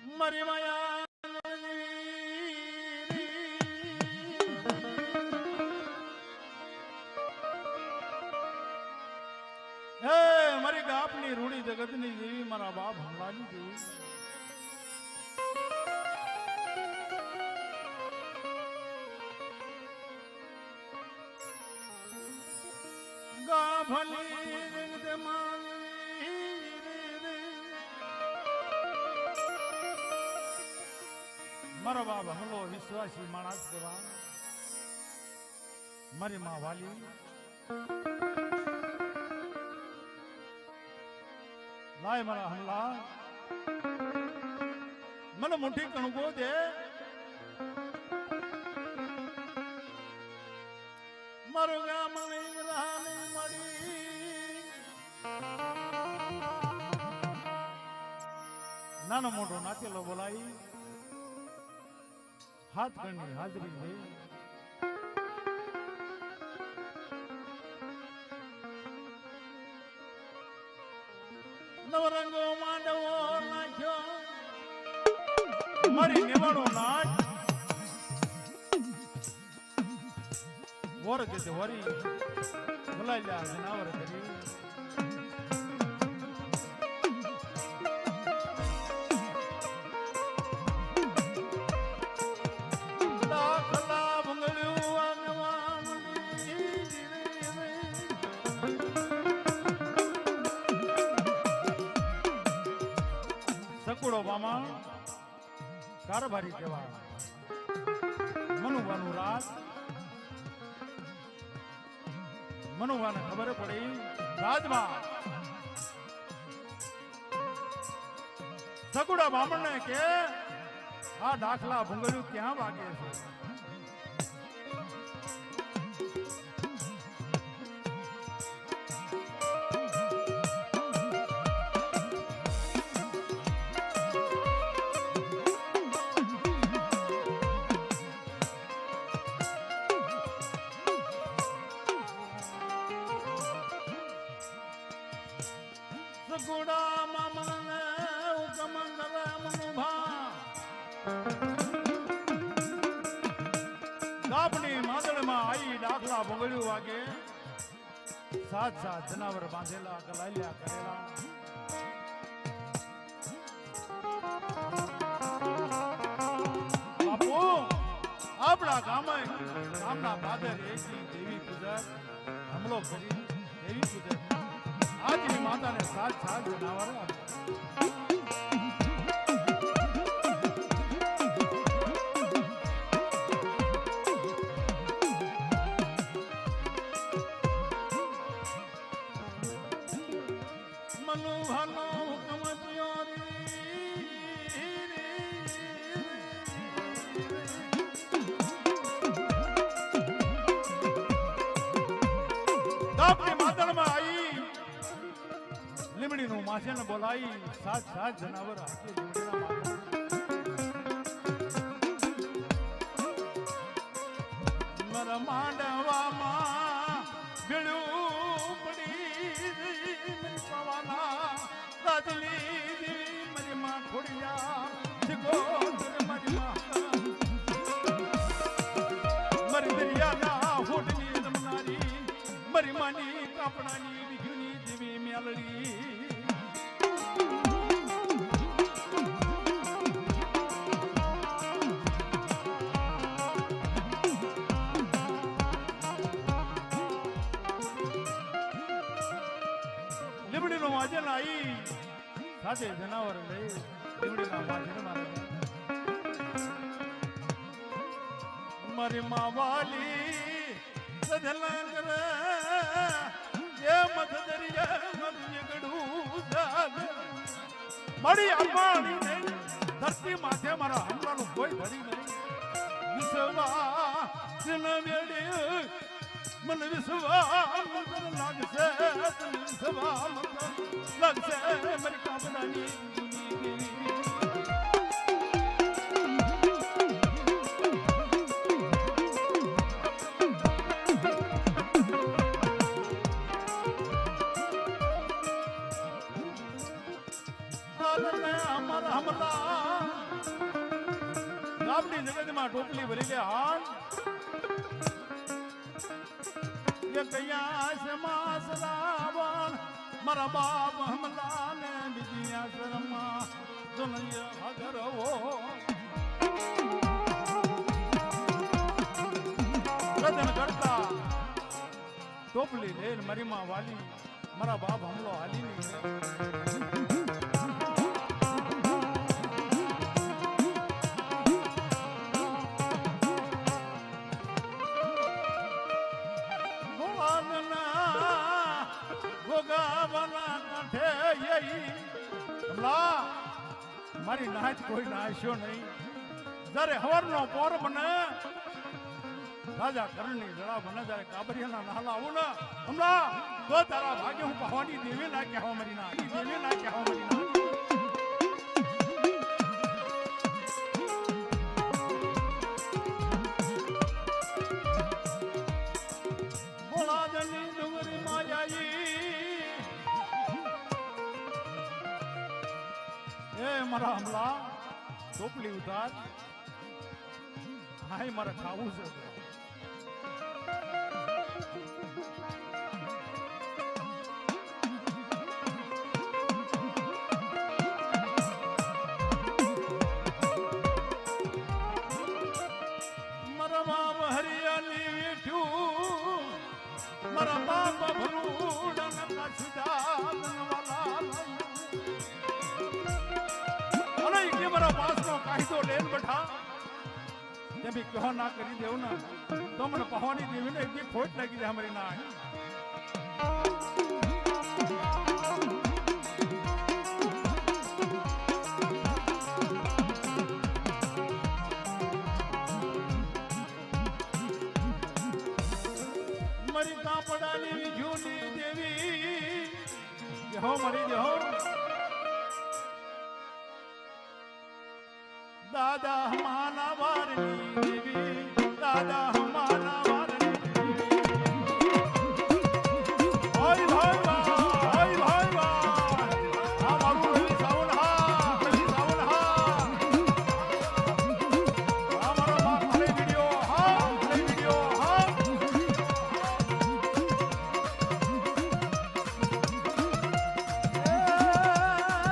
મારી માયા હે મારી ગાપની રૂડી જગતની જેવી મારા બાપ હમણાંની જેવી ગાભલી જગતમાં મારા બાપ હલો વિશ્વાસી માણસ દેવા મારી માં વાલી લાય મારા હમલા મને મુઠ્ઠી કણગો દે મારું ગામ રાની મળી નાનો મોટો નાચેલો બોલાઈ હાથ ગણની હાજરી લઈ નવરંગો માંડવો નાખ્યો મારી નિવાડો નાચ વર કે વરી બોલાઈ જા જનાવર કરી સકુડો મામા કારભારી કેવા મનુભાનું રાત મનુભાને ખબર પડી રાજમાં સકુડા બામણને કે આ દાખલા ભૂંગળ્યું ક્યાં વાગે છે સગુડા મામલને હુકમ કરે મનુભા ગાપની માદળમાં આઈ દાખલા ભોગળ્યું વાગે સાત સાત જનાવર બાંધેલા કલાલ્યા કરેલા બાપુ આપણા ગામના પાદર એકી દેવી પૂજા હમલો કરી દેવી પૂજા આજની માતાને સાત સાત જનાવર મનુ ભાનો હુકમ ગાપની માતામાં આવી લીમડીનું માછેને બોલાઈ સાત સાત જનાવર હાથે લીમડીના માથા મારા માંડવામાં ભીડું પડી મારી પવાના રાજલી મારી માં ખોડિયા જીગો મારી માં મારી દરિયાના હોટની જમનારી મારી માની કાપડાની વિઘ્ની દેવી મેલડી લીમડીનો વાજન આવી સાથે જનાવર લઈ લીમડીના વાજન મારે મારી માં વાલી સધલા કરે એ મત દરિયા મત ગડું જાલે મારી આપાણી નહીં ધરતી માથે મારા હમલાનું કોઈ ધરી નહીં વિશ્વા જન વેડે મન વિશ્વા લાગશે વિશ્વા લાગશે મારી કાપડાની ને અમર હમલા ગામની જગતમાં ટોપલી ભરી લે હાલ એ કયા છે માસ રાવણ મારા બાપ હમલા ને બીજી આશ્રમમાં દુનિયા હગરવો રજન કરતા ટોપલી લઈને મારી માં વાલી મારા બાપ હમલો હાલી નીકળે મારી નાચ કોઈ નાશ્યો નહીં જયારે હવરનો પોર બને રાજા કરણની જડા બને જયારે કાબરિયાના નાલા આવું ને હમણાં તો તારા ભાગ્ય હું પહવાની દેવી ના કહેવા મારી ના દેવી ના કહેવા મારી ના બોલાદની ડુંગરી માયાઈ એ મારા હમલા ટોપલી ઉતાર હાય મારે ખાવું છે મારા બાપ હરિયાલી વેઠ્યું મારા બાપ ભરૂડ ના સીધા મારા પાસનો કાયદો લેન બેઠા તે બી કહો ના કરી દેવ ને તો મને પહવાની દેવી ને એટલી ખોટ લાગી જાય અમારી ના મારી કાપડાની જૂની દેવી હો મરી દે હો દાદા માના વારની દેવી દાદા